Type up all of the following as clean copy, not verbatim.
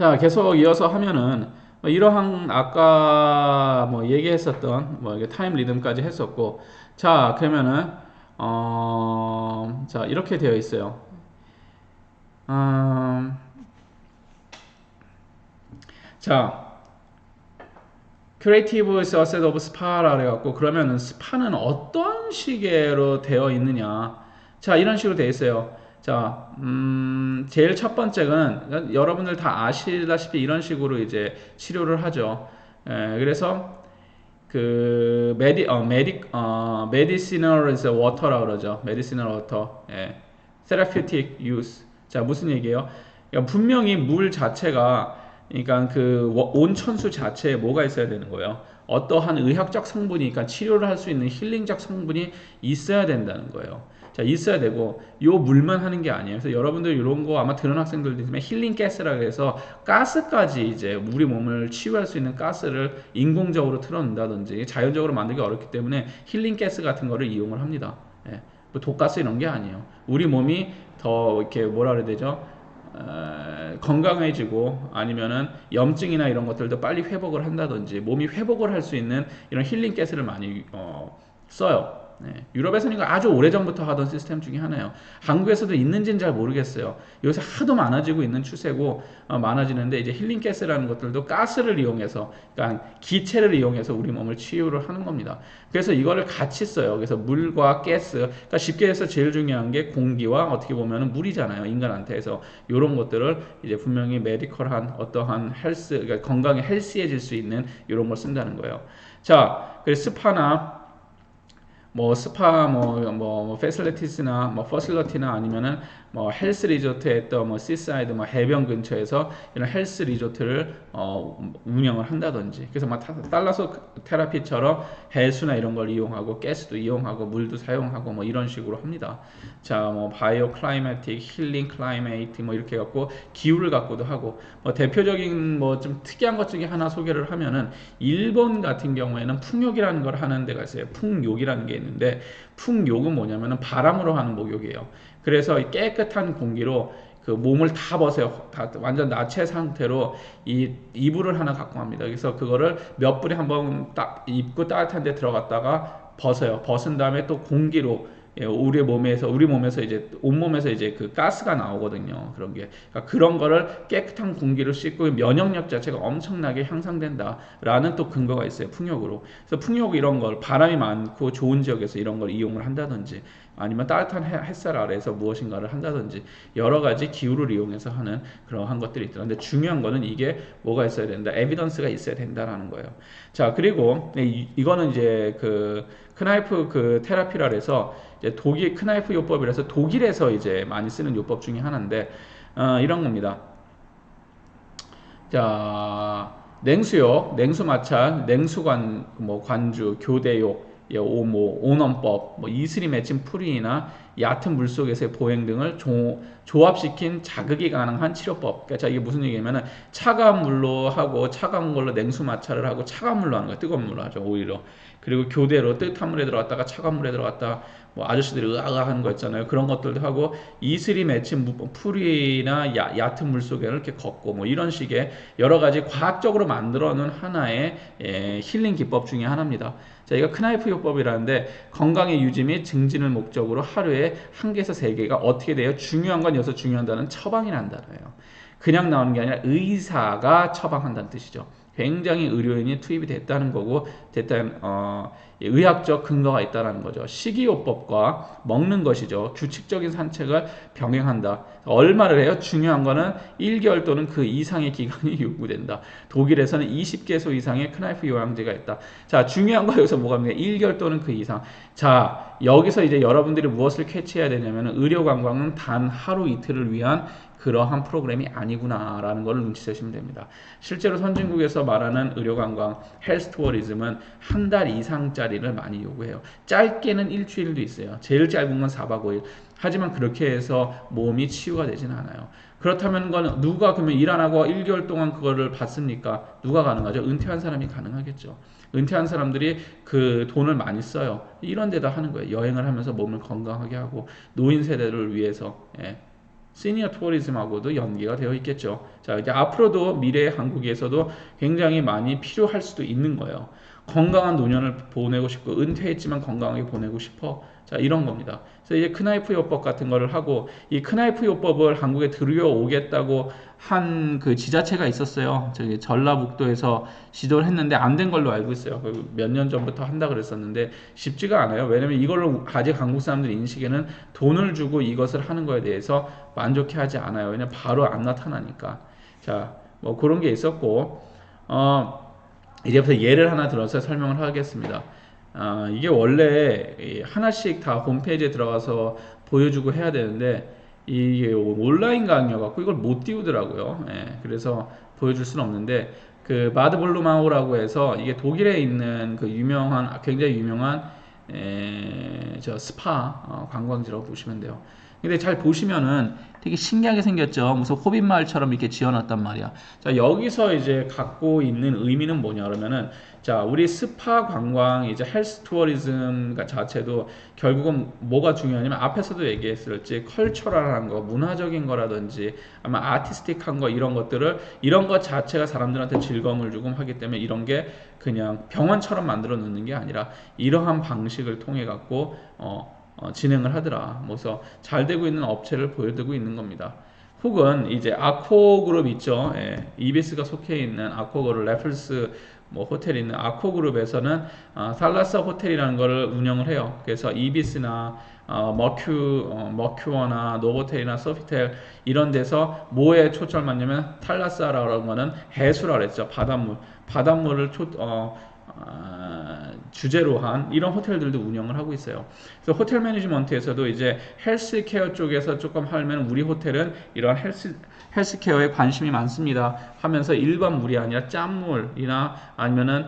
자, 계속 이어서 하면은 이러한 아까 뭐 얘기했었던 뭐 이게 타임 리듬까지 했었고, 자, 그러면은 자, 이렇게 되어 있어요. 음, 자, 크리에이티브 서셋 오브 스파라 그래갖고, 그러면은 스파는 어떤 식으로 되어 있느냐. 자, 이런 식으로 되어 있어요. 자, 제일 첫 번째는 여러분들 다 아시다시피 이런 식으로 이제 치료를 하죠. 그래서 그 메디시널 워터라 그러죠. 메디시널 워터. 테라퓨틱 유스. 자, 무슨 얘기예요? 그러니까 분명히 물 자체가, 그러니까 그 온천수 자체에 뭐가 있어야 되는 거예요. 어떠한 의학적 성분이, 그러니까 치료를 할 수 있는 힐링적 성분이 있어야 된다는 거예요. 자, 있어야 되고, 요 물만 하는 게 아니에요. 그래서 여러분들 이런 거 아마 들은 학생들도 있으면 힐링 가스라 그래서 가스까지, 이제 우리 몸을 치유할 수 있는 가스를 인공적으로 틀어낸다든지 자연적으로 만들기 어렵기 때문에 힐링 가스 같은 거를 이용을 합니다. 뭐 독가스 이런 게 아니에요. 우리 몸이 더 이렇게 뭐라 그래야 되죠? 건강해지고 아니면은 염증이나 이런 것들도 빨리 회복을 한다든지 몸이 회복을 할 수 있는 이런 힐링 가스를 많이 써요. 유럽에서는 이거 아주 오래전부터 하던 시스템 중에 하나예요. 한국에서도 있는지는 잘 모르겠어요. 요새 하도 많아지고 있는 추세고, 많아지는데 이제 힐링 가스라는 것들도 가스를 이용해서, 그러니까 기체를 이용해서 우리 몸을 치유를 하는 겁니다. 그래서 이거를 같이 써요. 그래서 물과 가스, 그러니까 쉽게 해서 제일 중요한 게 공기와 어떻게 보면 물이잖아요. 인간한테서 이런 것들을 이제 분명히 메디컬한 어떠한 헬스, 그러니까 건강에 헬스해질 수 있는 이런 걸 쓴다는 거예요. 자, 그래서 스파나 뭐 스파 뭐 페실리티스나 뭐 퍼실러티나 아니면은 뭐 헬스 리조트에 또 뭐 시사이드 뭐 해변 근처에서 이런 헬스 리조트를 운영을 한다든지, 그래서 막 달라서 테라피처럼 해수나 이런 걸 이용하고 가스도 이용하고 물도 사용하고 뭐 이런 식으로 합니다. 자, 뭐 바이오 클라이매틱 힐링 클라이메이트 뭐 이렇게 갖고 기후를 갖고도 하고, 뭐 대표적인 뭐 좀 특이한 것 중에 하나 소개를 하면은 일본 같은 경우에는 풍욕이라는 걸 하는 데가 있어요. 풍욕이라는 게 있는데, 풍욕은 뭐냐면은 바람으로 하는 목욕이에요. 그래서 깨끗한 공기로 그 몸을 다 벗어요. 다 완전 나체 상태로 이 이불을 하나 갖고 갑니다. 그래서 그거를 몇 분에 한번 딱 입고 따뜻한 데 들어갔다가 벗어요. 벗은 다음에 또 공기로, 우리 몸에서 이제 온몸에서 이제 그 가스가 나오거든요. 그런 게, 그러니까 그런 거를 깨끗한 공기로 씻고 면역력 자체가 엄청나게 향상된다라는 또 근거가 있어요. 풍욕으로. 그래서 풍욕 이런 걸 바람이 많고 좋은 지역에서 이런 걸 이용을 한다든지, 아니면 따뜻한 햇살 아래에서 무엇인가를 한다든지 여러 가지 기후를 이용해서 하는 그러한 것들이 있더라. 근데 중요한 거는 이게 뭐가 있어야 된다. 에비던스가 있어야 된다라는 거예요. 자, 그리고 이거는 이제 그 크나이프 그 테라피라 해서 이제 독일 크나이프 요법이라서 독일에서 이제 많이 쓰는 요법 중에 하나인데, 이런 겁니다. 자, 냉수욕, 냉수마찰, 냉수관, 뭐 관주, 교대욕, 오모, 온원법, 뭐 이슬이 맺힌 풀이나 얕은 물속에서의 보행 등을 조합시킨 자극이 가능한 치료법. 그러니까 이게 무슨 얘기냐면은 차가운 물로 하고 차가운 걸로 냉수 마찰을 하고 차가운 물로 하는 거야. 뜨거운 물로 하죠, 오히려. 그리고 교대로 뜨뜻한 물에 들어갔다가 차가운 물에 들어갔다, 뭐 아저씨들이 으아가 하는 거 있잖아요. 그런 것들도 하고, 이슬이 맺힌 풀이나 얕은 물 속에 이렇게 걷고, 뭐 이런 식의 여러 가지 과학적으로 만들어 놓은 하나의 힐링 기법 중에 하나입니다. 자, 이거 크나이프 요법이라는데, 건강의 유지 및 증진을 목적으로 하루에 1개에서 3개가 어떻게 돼요? 중요한 건 여기서 중요한 단어는 처방이라는 단어예요. 그냥 나오는 게 아니라 의사가 처방한다는 뜻이죠. 굉장히 의료인이 투입이 됐다는 거고, 의학적 근거가 있다는 거죠. 식이요법과 먹는 것이죠. 규칙적인 산책을 병행한다. 얼마를 해요? 중요한 거는 1개월 또는 그 이상의 기간이 요구된다. 독일에서는 20개소 이상의 크나이프 요양제가 있다. 자, 중요한 거 여기서 뭐가 있냐? 1개월 또는 그 이상. 자, 여기서 이제 여러분들이 무엇을 캐치해야 되냐면, 의료관광은 단 하루 이틀을 위한 그러한 프로그램이 아니구나라는 걸 눈치채시면 됩니다. 실제로 선진국에서 말하는 의료관광, 헬스 투어리즘은 한 달 이상짜리를 많이 요구해요. 짧게는 일주일도 있어요. 제일 짧은 건 4박 5일. 하지만 그렇게 해서 몸이 치유가 되진 않아요. 그렇다면 건 누가 그러면 일 안 하고 1개월 동안 그거를 받습니까? 누가 가능하죠? 은퇴한 사람이 가능하겠죠. 은퇴한 사람들이 그 돈을 많이 써요. 이런 데다 하는 거예요. 여행을 하면서 몸을 건강하게 하고 노인 세대를 위해서. 시니어 투어리즘하고도 연계가 되어 있겠죠. 자, 이제 앞으로도 미래의 한국에서도 굉장히 많이 필요할 수도 있는 거예요. 건강한 노년을 보내고 싶고 은퇴했지만 건강하게 보내고 싶어. 자, 이런 겁니다. 그래서 이제 크나이프 요법 같은 거를 하고 이 크나이프 요법을 한국에 들여오겠다고 한 그 지자체가 있었어요. 저기 전라북도에서 시도를 했는데 안 된 걸로 알고 있어요. 몇 년 전부터 한다 그랬었는데 쉽지가 않아요. 왜냐면 이걸로 아직 한국 사람들 인식에는 돈을 주고 이것을 하는 거에 대해서 만족해하지 않아요. 왜냐면 바로 안 나타나니까. 자, 뭐 그런 게 있었고 이제부터 예를 하나 들어서 설명을 하겠습니다. 이게 원래 하나씩 다 홈페이지에 들어가서 보여주고 해야 되는데 이게 온라인 강의여갖고 이걸 못 띄우더라고요. 예, 그래서 보여줄 수는 없는데 그 바드 볼루마우라고 해서 이게 독일에 있는 그 굉장히 유명한 저 스파 관광지라고 보시면 돼요. 근데 잘 보시면은 되게 신기하게 생겼죠. 무슨 호빗 마을처럼 이렇게 지어놨단 말이야. 자, 여기서 이제 갖고 있는 의미는 뭐냐 그러면은 자, 우리 스파 관광 이제 헬스 투어리즘 자체도 결국은 뭐가 중요하냐면 앞에서도 얘기했을지 컬처럴한 거, 문화적인 거라든지 아마 아티스틱한 거 이런 것 자체가 사람들한테 즐거움을 주고 하기 때문에 이런 게 그냥 병원처럼 만들어 놓는 게 아니라 이러한 방식을 통해 갖고 진행을 하더라. 그래서 잘 되고 있는 업체를 보여드리고 있는 겁니다. 혹은 이제 아코그룹 있죠. 예, 이비스가 속해 있는 아코그룹 레플스 뭐 호텔이 있는 아코그룹에서는 살라사 호텔이라는 거를 운영을 해요. 그래서 이비스나 머큐어나 노보텔이나 소피텔 이런 데서 뭐에 초점을 맞냐면 탈라사라는 거는 해수라 그랬죠. 바닷물을 주제로 한 이런 호텔들도 운영을 하고 있어요. 그래서 호텔 매니지먼트에서도 이제 헬스케어 쪽에서 조금 하면 우리 호텔은 이런 헬스케어에 관심이 많습니다 하면서 일반 물이 아니라 짠물이나 아니면은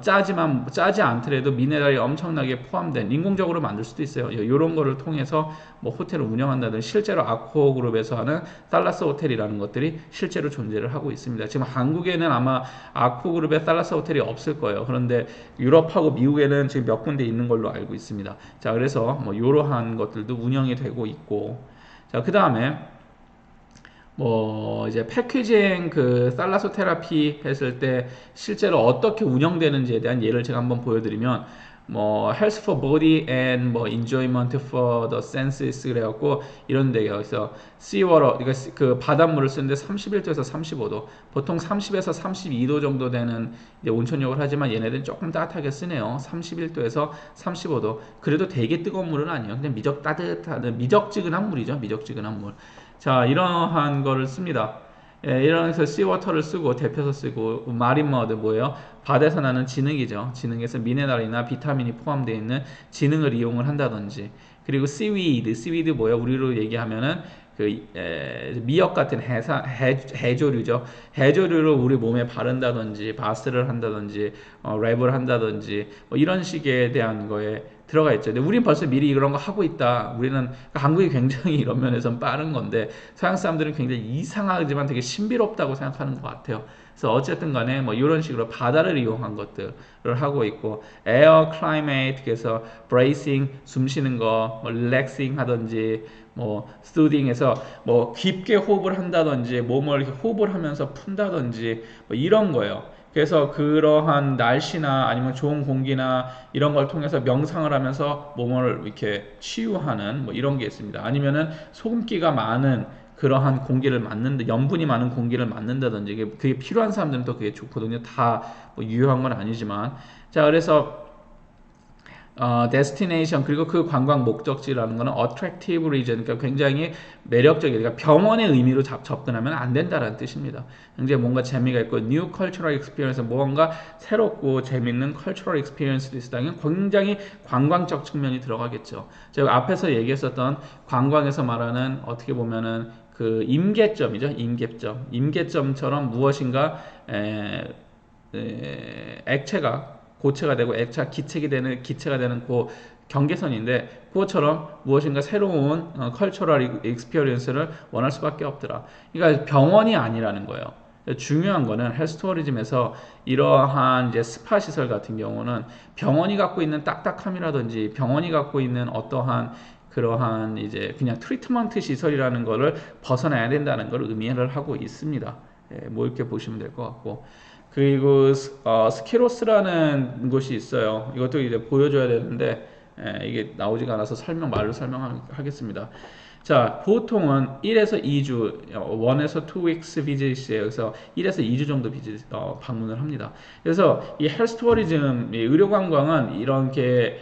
짜지 않더라도 미네랄이 엄청나게 포함된 인공적으로 만들 수도 있어요. 이런 거를 통해서 뭐 호텔을 운영한다든지 실제로 아코그룹에서 하는 달라스 호텔이라는 것들이 실제로 존재를 하고 있습니다. 지금 한국에는 아마 아코그룹의 달라스 호텔이 없을 거예요. 그런데 유럽하고 미국에는 지금 몇 군데 있는 걸로 알고 있습니다. 자, 그래서 뭐 이러한 것들도 운영이 되고 있고, 자, 그 다음에 뭐 이제 패키징 그 살라소 테라피 했을 때 실제로 어떻게 운영되는지에 대한 예를 제가 한번 보여드리면 뭐 health for body and 뭐 enjoyment for the senses 그래갖고 이런 데가 있어. seawater 그러니까 그 바닷물을 쓰는데 31도에서 35도 보통 30에서 32도 정도 되는 이제 온천욕을 하지만 얘네들은 조금 따뜻하게 쓰네요. 31도에서 35도 그래도 되게 뜨거운 물은 아니에요. 근데 미적지근한 물이죠. 미적지근한 물. 자, 이러한 거를 씁니다. 예, 이러면서 씨워터를 쓰고 데펴서 쓰고 마린머드 뭐예요? 바다에서 나는 진흙이죠. 진흙에서 미네랄이나 비타민이 포함되어 있는 진흙을 이용을 한다든지 그리고 씨위드 뭐예요? 우리로 얘기하면은 미역 같은 해조류죠. 해조류를 우리 몸에 바른다든지 바스를 한다든지 랩을 한다든지 뭐 이런 식에 대한 거에 들어가 있죠. 근데 우린 벌써 미리 이런 거 하고 있다. 우리는 한국이 굉장히 이런 면에서는 빠른 건데 서양 사람들은 굉장히 이상하지만 되게 신비롭다고 생각하는 것 같아요. 그래서 어쨌든 간에 뭐 이런 식으로 바다를 이용한 것들을 하고 있고 에어 클라이메이트 그래서 브레이싱 숨 쉬는 거, 뭐 릴렉싱 하든지 뭐 스투딩에서 뭐 깊게 호흡을 한다든지 몸을 이렇게 호흡을 하면서 푼다든지 뭐 이런 거예요. 그래서 그러한 날씨나 아니면 좋은 공기나 이런 걸 통해서 명상을 하면서 몸을 이렇게 치유하는 뭐 이런 게 있습니다. 아니면은 소금기가 많은 그러한 공기를 맞는데 염분이 많은 공기를 맞는다든지 그게 필요한 사람들은 또 그게 좋거든요. 다뭐 유효한 건 아니지만 자 그래서 destination 그리고 그 관광 목적지라는 거는 attractive region 그러니까 굉장히 매력적이다. 그러니까 병원의 의미로 접근하면 안 된다라는 뜻입니다. 굉장히 뭔가 재미가 있고 new cultural experience 뭔가 새롭고 재밌는 cultural experience도 있다면 굉장히 관광적 측면이 들어가겠죠. 제가 앞에서 얘기했었던 관광에서 말하는 어떻게 보면은 그 임계점이죠. 임계점처럼 무엇인가 액체가 고체가 되고 기체가 되는 그 경계선인데 그것처럼 무엇인가 새로운 컬처럴 익스피리언스를 원할 수밖에 없더라. 그러니까 병원이 아니라는 거예요. 중요한 거는 헬스 투어리즘에서 이러한 이제 스파 시설 같은 경우는 병원이 갖고 있는 딱딱함이라든지 병원이 갖고 있는 어떠한 그러한 이제 그냥 트리트먼트 시설이라는 거를 벗어나야 된다는 걸 의미를 하고 있습니다. 예, 뭐 이렇게 보시면 될 것 같고. 그리고 스키로스라는 곳이 있어요. 이것도 이제 보여줘야 되는데 이게 나오지가 않아서 말로 설명하겠습니다. 자, 보통은 1에서 2주, 1에서 2weeks 비짓이에요. 그래서 1에서 2주 정도 방문을 합니다. 그래서 이 헬스 투어리즘, 의료 관광은 이렇게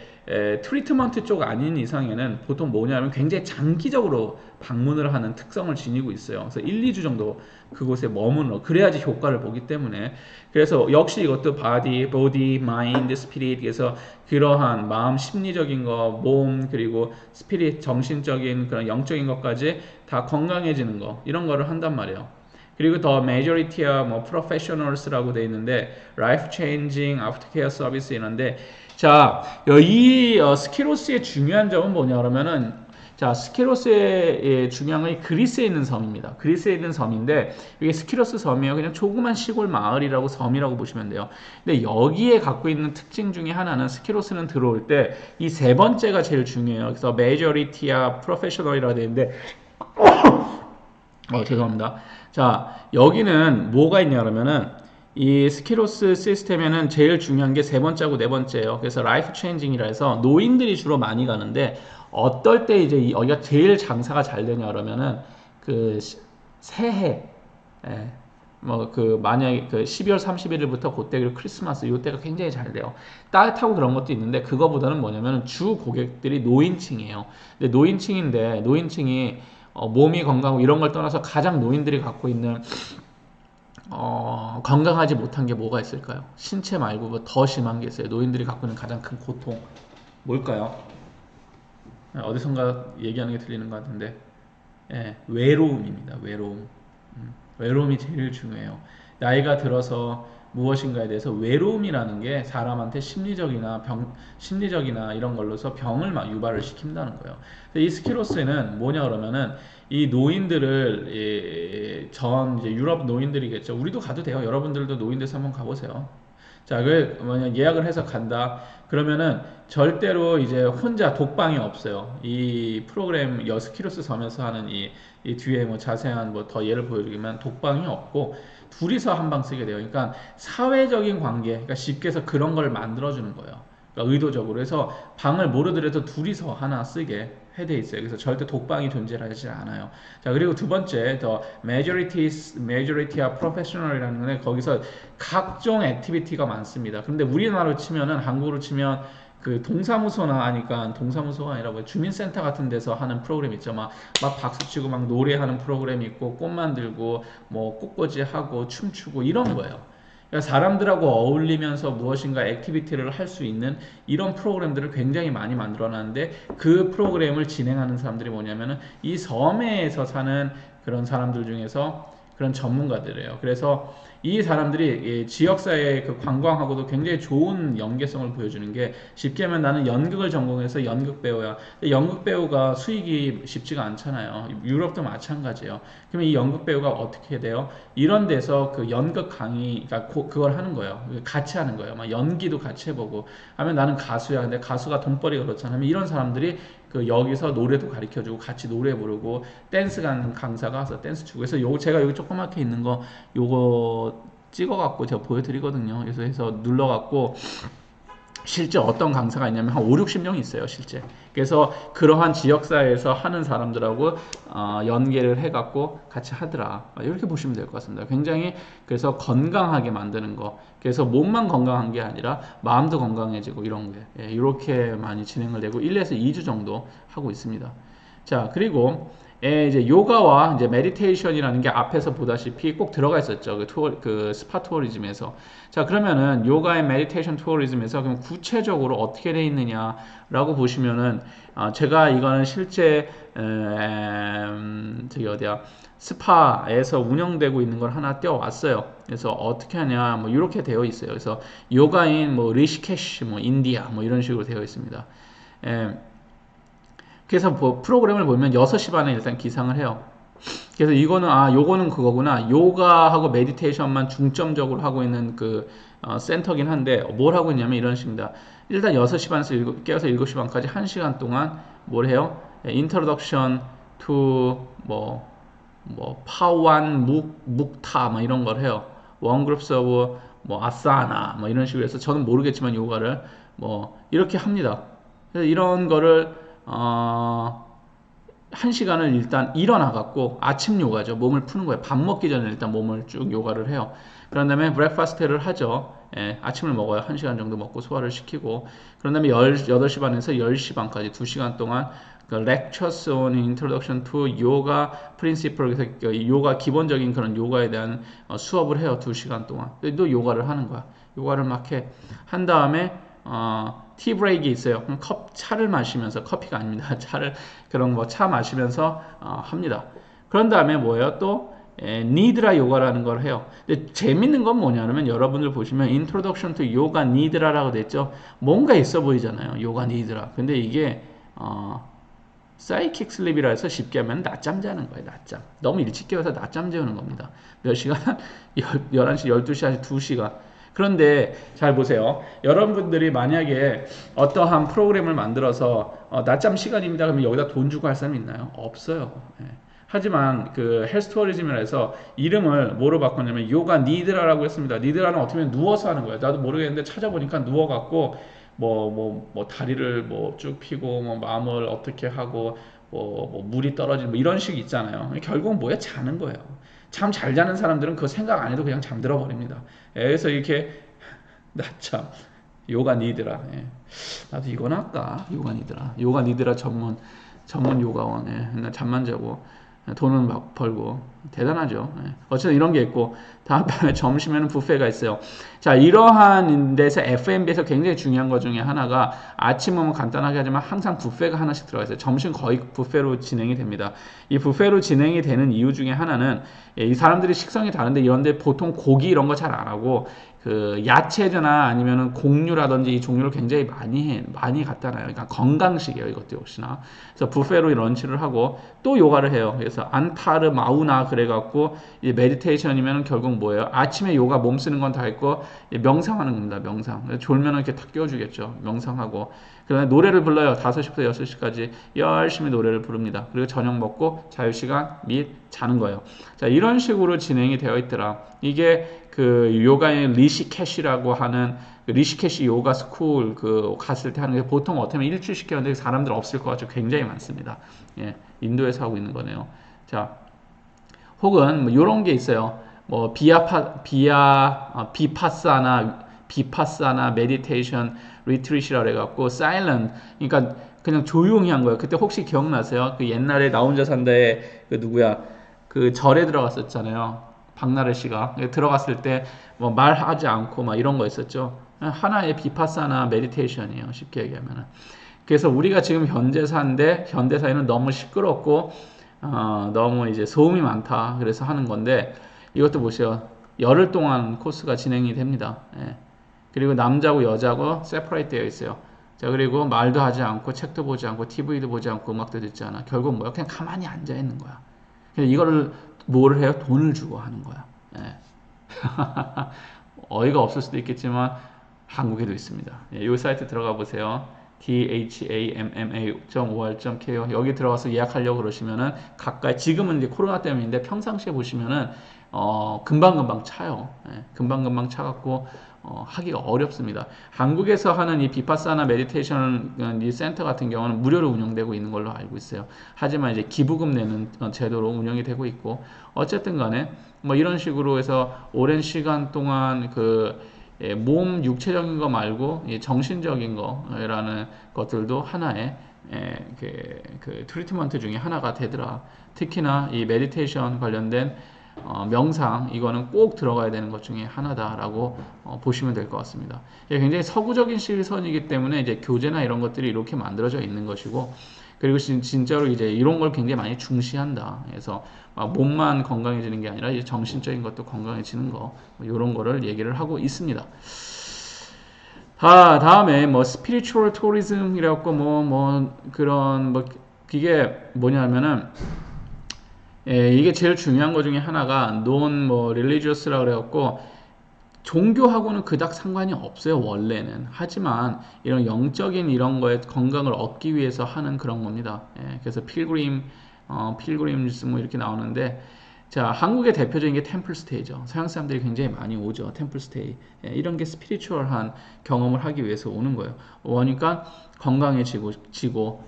트리트먼트 쪽 아닌 이상에는 보통 뭐냐면 굉장히 장기적으로 방문을 하는 특성을 지니고 있어요. 그래서 1, 2주 정도 그곳에 머물러 그래야지 효과를 보기 때문에 그래서 역시 이것도 body, mind, spirit 그래서 그러한 마음 심리적인 거, 몸 그리고 spirit 정신적인 그런 영적인 것까지 다 건강해지는 거 이런 거를 한단 말이에요. 그리고 더 majority야 뭐 professionals라고 돼 있는데 life changing aftercare service 이런데 자, 이 스키로스의 중요한 점은 뭐냐 그러면은 자, 스키로스의 중요한 건 그리스에 있는 섬입니다. 그리스에 있는 섬인데 이게 스키로스 섬이에요. 그냥 조그만 시골 마을이라고 섬이라고 보시면 돼요. 근데 여기에 갖고 있는 특징 중에 하나는 스키로스는 들어올 때 이 세 번째가 제일 중요해요. 그래서 majority야 professional이라고 되어 있는데 죄송합니다. 자, 여기는 뭐가 있냐 그러면은 이 스키로스 시스템에는 제일 중요한 게 세 번째하고 네 번째예요. 그래서 라이프 체인징이라 해서 노인들이 주로 많이 가는데 어떨 때 이제 여기가 제일 장사가 잘 되냐 그러면은 그 새해 뭐 그 만약에 그 12월 31일부터 그때 그리고 크리스마스 이때가 굉장히 잘 돼요. 따뜻하고 그런 것도 있는데 그거보다는 뭐냐면 주 고객들이 노인층이에요. 근데 노인층이 몸이 건강하고 이런 걸 떠나서 가장 노인들이 갖고 있는 건강하지 못한 게 뭐가 있을까요? 신체 말고 뭐 더 심한 게 있어요. 노인들이 갖고 있는 가장 큰 고통 뭘까요? 어디선가 얘기하는 게 들리는 것 같은데 외로움입니다. 외로움이 제일 중요해요. 나이가 들어서 무엇인가에 대해서 외로움이라는 게 사람한테 심리적이나 이런 걸로서 병을 막 유발을 시킨다는 거예요. 이 스키로스는 뭐냐 그러면은 이 노인들을 이제 유럽 노인들이겠죠. 우리도 가도 돼요. 여러분들도 노인대에서 한번 가보세요. 자, 만약 예약을 해서 간다. 그러면은 절대로 이제 혼자 독방이 없어요. 이 프로그램 스키로스 섬에서 하는 이 뒤에 뭐 자세한 뭐 더 예를 보여드리면 독방이 없고 둘이서 한 방 쓰게 돼요. 그러니까 사회적인 관계, 그러니까 쉽게 해서 그런 걸 만들어주는 거예요. 그러니까 의도적으로 해서 방을 모르더라도 둘이서 하나 쓰게 해돼 있어요. 그래서 절대 독방이 존재하지 않아요. 자, 그리고 두 번째, 더 majority와 professional이라는 건데 거기서 각종 액티비티가 많습니다. 그런데 우리나라로 치면은 한국으로 치면 그 동사무소가 아니라 뭐 주민센터 같은 데서 하는 프로그램 있죠. 막 박수치고 막 노래하는 프로그램이 있고 꽃 만들고 뭐 꽃꽂이 하고 춤추고 이런 거예요. 그러니까 사람들하고 어울리면서 무엇인가 액티비티를 할 수 있는 이런 프로그램들을 굉장히 많이 만들어놨는데 그 프로그램을 진행하는 사람들이 뭐냐면은 이 섬에서 사는 그런 사람들 중에서 그런 전문가들이에요. 그래서 이 사람들이 지역사회의 그 관광하고도 굉장히 좋은 연계성을 보여주는 게 쉽게 하면 나는 연극을 전공해서 연극 배우야. 연극 배우가 수익이 쉽지가 않잖아요. 유럽도 마찬가지예요. 그러면 이 연극 배우가 어떻게 돼요? 이런 데서 그 연극 강의, 그러니까 그걸 하는 거예요. 같이 하는 거예요. 막 연기도 같이 해보고 하면 나는 가수야. 근데 가수가 돈벌이가 그렇잖아요. 이런 사람들이 그 여기서 노래도 가르쳐주고 같이 노래 부르고 댄스 강사가 와서 댄스 추고 그래서 제가 여기 조그맣게 있는 거 요거 찍어갖고 제가 보여드리거든요. 그래서 해서 눌러갖고 실제 어떤 강사가 있냐면 한 5, 60명이 있어요, 실제. 그래서 그러한 지역사회에서 하는 사람들하고 연계를 해갖고 같이 하더라. 이렇게 보시면 될 것 같습니다. 굉장히 그래서 건강하게 만드는 거. 그래서 몸만 건강한 게 아니라 마음도 건강해지고 이런 게 이렇게 많이 진행을 되고 1에서 2주 정도 하고 있습니다. 자, 그리고 이제 요가와 이제 메디테이션이라는 게 앞에서 보다시피 꼭 들어가 있었죠. 그 스파 투어리즘에서. 자, 그러면은 요가의 메디테이션 투어리즘에서 그럼 구체적으로 어떻게 돼 있느냐라고 보시면은 제가 이거는 실제 저기 어디야 스파에서 운영되고 있는 걸 하나 떼어왔어요. 그래서 어떻게 하냐 뭐 이렇게 되어 있어요. 그래서 요가인 뭐 리시케시 뭐 인디아 뭐 이런 식으로 되어 있습니다. 그래서 뭐 프로그램을 보면 6시 반에 일단 기상을 해요. 그래서 이거는 요거는 그거구나. 요가하고 메디테이션만 중점적으로 하고 있는 그 센터긴 한데 뭘 하고 있냐면 이런 식입니다. 일단 6시 반에서 깨어서 7시 반까지 1시간 동안 뭘 해요? introduction to 파완, 묵타 뭐 이런 걸 해요. one groups of 아사나 뭐 이런 식으로 해서 저는 모르겠지만 요가를 이렇게 합니다. 그래서 이런 거를 한 시간을 일단 일어나갖고 아침 요가죠. 몸을 푸는 거예요. 밥 먹기 전에 일단 몸을 쭉 요가를 해요. 그런 다음에 브렉파스트를 하죠. 아침을 먹어요. 1시간 정도 먹고 소화를 시키고 그런 다음에 8시 반에서 10시 반까지 2시간 동안 그 lectures on introduction to yoga principle 그래서 요가 기본적인 그런 요가에 대한 수업을 해요. 2시간 동안. 또 요가를 하는 거야. 요가를 막 한 다음에 티 브레이크 있어요. 그럼 차를 마시면서 커피가 아닙니다. 그런 차 마시면서 합니다. 그런 다음에 뭐예요? 또 니드라 요가라는 걸 해요. 근데 재밌는 건 뭐냐면 여러분들 보시면 Introduction to Yoga 니드라라고 됐죠. 뭔가 있어 보이잖아요. 요가 니드라. 근데 이게 사이킥 슬립이라 해서 쉽게 하면 낮잠 자는 거예요. 낮잠. 너무 일찍 깨워서 낮잠 재우는 겁니다. 몇 시간? 11시, 12시, 2시간. 그런데 잘 보세요. 여러분들이 만약에 어떠한 프로그램을 만들어서 낮잠 시간입니다. 그러면 여기다 돈 주고 할 사람이 있나요? 없어요. 하지만 그 헬스 투어리즘이라 해서 이름을 뭐로 바꿨냐면 요가 니드라라고 했습니다. 니드라는 어떻게 보면 누워서 하는 거예요. 나도 모르겠는데 찾아보니까 누워갖고 다리를 쭉 펴고 마음을 어떻게 하고 물이 떨어지는 이런 식 있잖아요. 결국은 뭐야? 자는 거예요. 잠 잘 자는 사람들은 그거 생각 안 해도 그냥 잠들어 버립니다. 그래서 이렇게 낮잠 요가 니드라. 나도 이건 할까? 요가 니드라. 요가 니드라 전문 요가원. 맨날 잠만 자고 돈을 막 벌고 대단하죠. 어쨌든 이런 게 있고 다음에 점심에는 뷔페가 있어요. 자, 이러한 데서 F&B에서 굉장히 중요한 것 중에 하나가 아침은 간단하게 하지만 항상 뷔페가 하나씩 들어가 있어요. 점심 거의 뷔페로 진행이 됩니다. 이 뷔페로 진행이 되는 이유 중에 하나는 이 사람들이 식성이 다른데 이런데 보통 고기 이런 거 잘 안 하고 그 야채나 아니면은 곡류라든지 이 종류를 굉장히 많이 갖다 놔요. 그러니까 건강식이에요. 이것도 역시나. 그래서 뷔페로 런치를 하고 또 요가를 해요. 그래서 안타르 마우나 그래갖고 이제 메디테이션이면 결국 뭐예요? 아침에 요가 몸 쓰는 건 다 있고 명상하는 겁니다. 명상. 졸면은 이렇게 탁 깨워주겠죠. 명상하고. 그다음에 노래를 불러요. 5시부터 6시까지 열심히 노래를 부릅니다. 그리고 저녁 먹고 자유시간 및 자는 거예요. 자, 이런 식으로 진행이 되어 있더라. 이게 그 요가의 리시케시라고 하는 리시케시 요가 스쿨 갔을 때 하는 게 보통 어떻게 하면 일주일 시켰는데 사람들 없을 것 같죠. 굉장히 많습니다. 인도에서 하고 있는 거네요. 자, 혹은 이런 게 있어요. 비파사나 메디테이션 리트릿이라고 해갖고 사일런트 그러니까 그냥 조용히 한 거예요. 그때 혹시 기억나세요? 그 옛날에 나 혼자 산다에 그 누구야 그 절에 들어갔었잖아요. 박나래 씨가 들어갔을 때 말하지 않고 막 이런 거 있었죠. 하나의 비파사나 메디테이션이에요. 쉽게 얘기하면은. 그래서 우리가 지금 현대사인데 현대사에는 너무 시끄럽고 너무 이제 소음이 많다. 그래서 하는 건데 이것도 보세요. 열흘 동안 코스가 진행이 됩니다. 그리고 남자고 여자고 세퍼레이트 되어 있어요. 자, 그리고 말도 하지 않고 책도 보지 않고 TV도 보지 않고 음악도 듣지 않아. 결국 뭐야? 그냥 가만히 앉아 있는 거야. 이거를 뭐를 해요? 돈을 주고 하는 거야. 어이가 없을 수도 있겠지만 한국에도 있습니다. 이 사이트 들어가 보세요. dhamma.or.kr 여기 들어가서 예약하려고 그러시면은 가까이 지금은 이제 코로나 때문인데 평상시에 보시면은 금방금방 차요. 금방금방 차갖고 하기가 어렵습니다. 한국에서 하는 이 비파사나 메디테이션 이 센터 같은 경우는 무료로 운영되고 있는 걸로 알고 있어요. 하지만 이제 기부금 내는 제도로 운영이 되고 있고 어쨌든 간에 이런 식으로 해서 오랜 시간 동안 몸 육체적인 거 말고 정신적인 거라는 것들도 하나의 그 트리트먼트 중에 하나가 되더라. 특히나 이 메디테이션 관련된 명상 이거는 꼭 들어가야 되는 것 중에 하나다라고 보시면 될 것 같습니다. 굉장히 서구적인 시선이기 때문에 이제 교재나 이런 것들이 이렇게 만들어져 있는 것이고 그리고 진짜로 이제 이런 걸 굉장히 많이 중시한다. 그래서 몸만 건강해지는 게 아니라 이제 정신적인 것도 건강해지는 거 이런 거를 얘기를 하고 있습니다. 다음에 스피리추얼 투어리즘이라고 그런 이게 뭐냐면은 이게 제일 중요한 것 중에 하나가 non religious라고 그래갖고 종교하고는 그닥 상관이 없어요, 원래는. 하지만 이런 영적인 이런 거에 건강을 얻기 위해서 하는 그런 겁니다. 예, 그래서 필그림즈 뭐 이렇게 나오는데, 자, 한국의 대표적인 게 템플스테이죠. 서양 사람들이 굉장히 많이 오죠, 템플스테이. 예, 이런 게 스피리추얼한 경험을 하기 위해서 오는 거예요. 오니까 건강해지고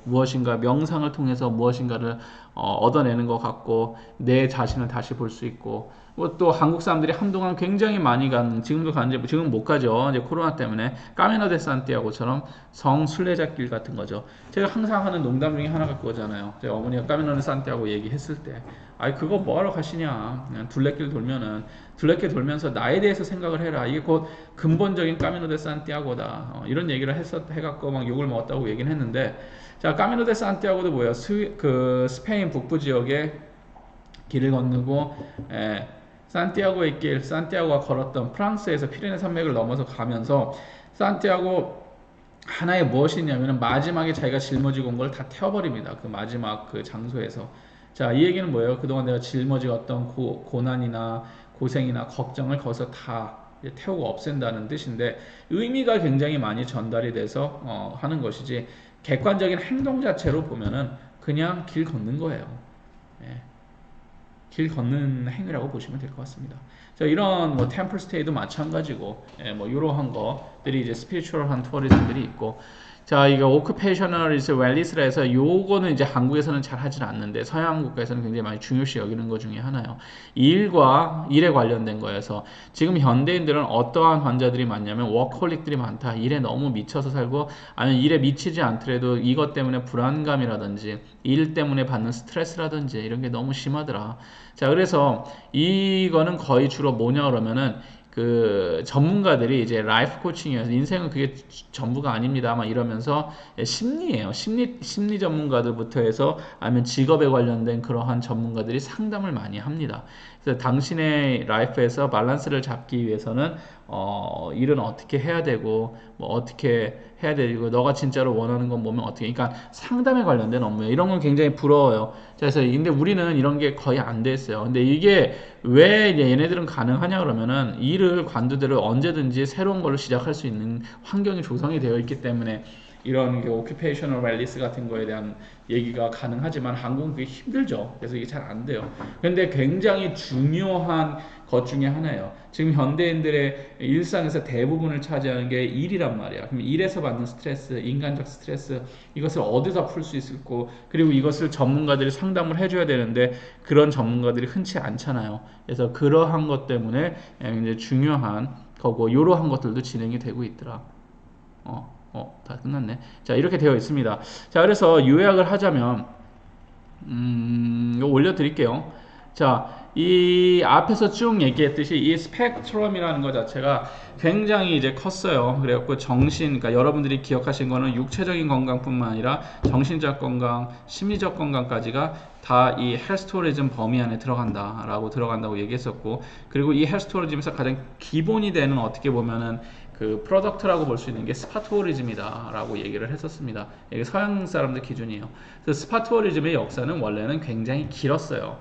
무엇인가 명상을 통해서 무엇인가를 얻어내는 것 같고, 내 자신을 다시 볼 수 있고, 뭐 또 한국 사람들이 한동안 굉장히 많이 지금도 가는지, 지금 못 가죠. 이제 코로나 때문에 까미노 데 산티아고처럼 성순례자길 같은 거죠. 제가 항상 하는 농담 중에 하나가 그거잖아요. 제가 어머니가 까미노 데 산티아고 얘기했을 때, 아이 그거 뭐하러 가시냐, 그냥 둘레길 돌면은 둘레길 돌면서 나에 대해서 생각을 해라. 이게 곧 근본적인 까미노 데 산티아고다. 이런 얘기를 해갖고 막 욕을 먹었다고 얘기는 했는데, 자, 까미노 데 산티아고도 뭐예요? 그 스페인 북부 지역에 길을 건너고, 산티아고의 길, 산티아고가 걸었던 프랑스에서 피레네 산맥을 넘어서 가면서, 산티아고 하나의 무엇이 있냐면 마지막에 자기가 짊어지고 온 걸 다 태워버립니다. 그 마지막 그 장소에서. 자, 이 얘기는 뭐예요? 그동안 내가 짊어지고 어떤 고난이나 고생이나 걱정을 거기서 다 태우고 없앤다는 뜻인데, 의미가 굉장히 많이 전달이 돼서 하는 것이지, 객관적인 행동 자체로 보면은 그냥 길 걷는 거예요. 예. 길 걷는 행위라고 보시면 될 것 같습니다. 자, 이런 뭐 템플 스테이도 마찬가지고, 뭐 이러한 것들이 이제 스피리추얼한 투어리즘들이 있고, 자, 이거 오큐페이셔널리스 웰리스라 해서 요거는 이제 한국에서는 잘 하질 않는데 서양 국가에서는 굉장히 많이 중요시 여기는 것 중에 하나요. 일에 관련된 거여서 지금 현대인들은 어떠한 환자들이 많냐면 워커홀릭들이 많다. 일에 너무 미쳐서 살고, 아니면 일에 미치지 않더라도 이것 때문에 불안감이라든지 일 때문에 받는 스트레스라든지 이런 게 너무 심하더라. 자, 그래서 이거는 거의 주로 뭐냐 그러면은 그 전문가들이 이제 라이프 코칭이어서 인생은 그게 전부가 아닙니다. 막 이러면서 심리예요. 심리 전문가들부터 해서 아니면 직업에 관련된 그러한 전문가들이 상담을 많이 합니다. 그래서 당신의 라이프에서 밸런스를 잡기 위해서는 일은 어떻게 해야 되고 뭐 어떻게 해야 되고 너가 진짜로 원하는 건 뭐면 어떻게, 그러니까 상담에 관련된 업무예요. 이런 건 굉장히 부러워요. 그래서 근데 우리는 이런 게 거의 안 돼 있어요. 근데 이게 왜 얘네들은 가능하냐 그러면은 일을 관두대로 언제든지 새로운 걸로 시작할 수 있는 환경이 조성이 되어 있기 때문에 이런 게 오큐페이셔널 웰리스 같은 거에 대한 얘기가 가능하지만 한국은 그게 힘들죠. 그래서 이게 잘 안 돼요. 근데 굉장히 중요한 것 중에 하나예요. 지금 현대인들의 일상에서 대부분을 차지하는 게 일이란 말이야. 그럼 일에서 받는 스트레스, 인간적 스트레스, 이것을 어디서 풀 수 있을고, 그리고 이것을 전문가들이 상담을 해줘야 되는데 그런 전문가들이 흔치 않잖아요. 그래서 그러한 것 때문에 굉장히 중요한 거고, 이러한 것들도 진행이 되고 있더라. 다 끝났네. 자, 이렇게 되어 있습니다. 자, 그래서 요약을 하자면, 이거 올려드릴게요. 자, 이 앞에서 쭉 얘기했듯이 이 스펙트럼이라는 것 자체가 굉장히 이제 컸어요. 그래갖고 그러니까 여러분들이 기억하신 거는 육체적인 건강뿐만 아니라 정신적 건강, 심리적 건강까지가 다 이 헬스토리즘 범위 안에 들어간다고 얘기했었고, 그리고 이 헬스토리즘에서 가장 기본이 되는, 어떻게 보면은 그 프로덕트라고 볼 수 있는 게 스파투어리즘이다 라고 얘기를 했었습니다. 이게 서양 사람들 기준이에요. 그래서 스파투어리즘의 역사는 원래는 굉장히 길었어요.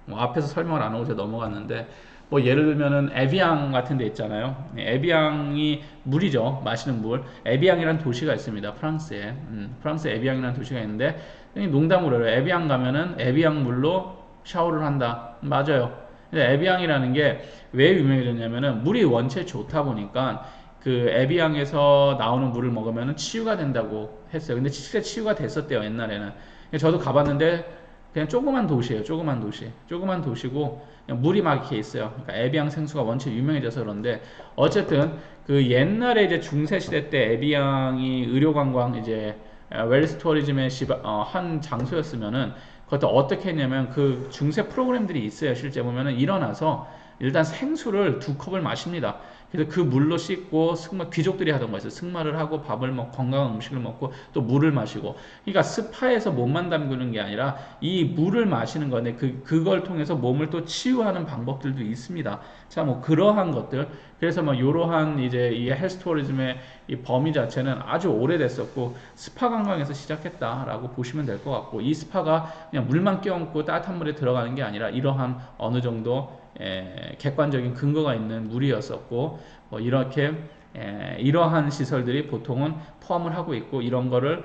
뭐 앞에서 설명을 안 하고 제가 넘어갔는데, 뭐 예를 들면은 에비앙 같은 데 있잖아요. 에비앙이 물이죠. 마시는 물. 에비앙이라는 도시가 있습니다. 프랑스에. 프랑스에 에비앙이라는 도시가 있는데, 농담으로 해요. 에비앙 가면은 에비앙 물로 샤워를 한다. 맞아요. 근데 에비앙이라는 게 왜 유명해졌냐면은 물이 원체 좋다 보니까 그 에비앙에서 나오는 물을 먹으면 치유가 된다고 했어요. 근데 실제 치유가 됐었대요, 옛날에는. 저도 가봤는데 그냥 조그만 도시예요. 조그만 도시고 그냥 물이 막 이렇게 있어요. 그러니까 에비앙 생수가 원체 유명해져서 그런데, 어쨌든 그 옛날에 이제 중세 시대 때 에비앙이 의료 관광 이제 웰스 투어리즘의 한 장소였으면은, 그것도 어떻게 했냐면 그 중세 프로그램들이 있어요. 실제 보면은 일어나서 일단 생수를 2컵을 마십니다. 그래서 그 물로 씻고 귀족들이 하던 거였어요. 승마를 하고 밥을 먹고 건강한 음식을 먹고 또 물을 마시고. 그러니까 스파에서 몸만 담그는 게 아니라 이 물을 마시는 건데 그걸 통해서 몸을 또 치유하는 방법들도 있습니다. 자, 뭐 그러한 것들. 그래서 뭐 이러한 이제 이 헬스 투어리즘의 이 범위 자체는 아주 오래됐었고, 스파 관광에서 시작했다라고 보시면 될 것 같고, 이 스파가 그냥 물만 껴안고 따뜻한 물에 들어가는 게 아니라 이러한 어느 정도 객관적인 근거가 있는 무리였었고 이렇게 이러한 시설들이 보통은 포함을 하고 있고 이런 거를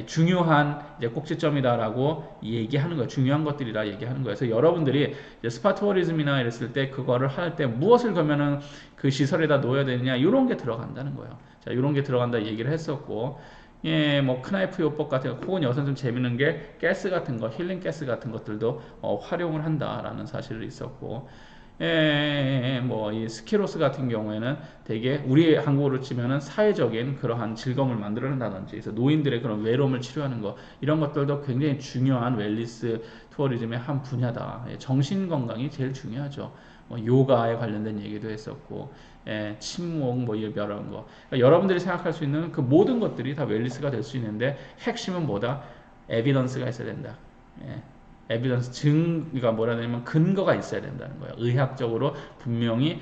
중요한 이제 꼭지점이다라고 얘기하는 거예요. 중요한 것들이라 얘기하는 거예요. 그래서 여러분들이 이제 스파 투어리즘이나 이랬을 때 그거를 할 때 무엇을 그러면은 그 시설에다 놓아야 되느냐 이런 게 들어간다는 거예요. 자, 이런 게 들어간다 얘기를 했었고 뭐 크나이프 요법 같은 거, 혹은 여기서 좀 재밌는 게 가스 같은 거, 힐링 가스 같은 것들도 활용을 한다라는 사실이 있었고 뭐 이 스키로스 같은 경우에는 되게 우리 한국어로 치면은 사회적인 그러한 즐거움을 만들어낸다든지 그래서 노인들의 그런 외로움을 치료하는 거 이런 것들도 굉장히 중요한 웰니스 투어리즘의 한 분야다. 정신 건강이 제일 중요하죠. 요가에 관련된 얘기도 했었고 침묵 뭐 이런 거 그러니까 여러분들이 생각할 수 있는 그 모든 것들이 다 웰니스가 될 수 있는데 핵심은 뭐다? 에비던스가 있어야 된다. 에비던스 증가 뭐라 하냐면 근거가 있어야 된다는 거예요. 의학적으로 분명히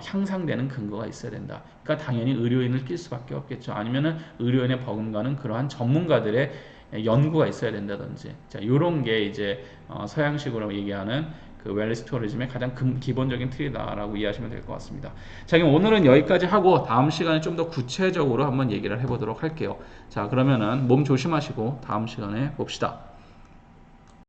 향상되는 근거가 있어야 된다. 그러니까 당연히 의료인을 낄 수밖에 없겠죠. 아니면은 의료인의 버금가는 그러한 전문가들의 연구가 있어야 된다든지. 자, 이런 게 이제 서양식으로 얘기하는 그 웰니스 투어리즘의 가장 기본적인 틀이다라고 이해하시면 될 것 같습니다. 자, 그럼 오늘은 여기까지 하고 다음 시간에 좀 더 구체적으로 한번 얘기를 해보도록 할게요. 자, 그러면은 몸 조심하시고 다음 시간에 봅시다.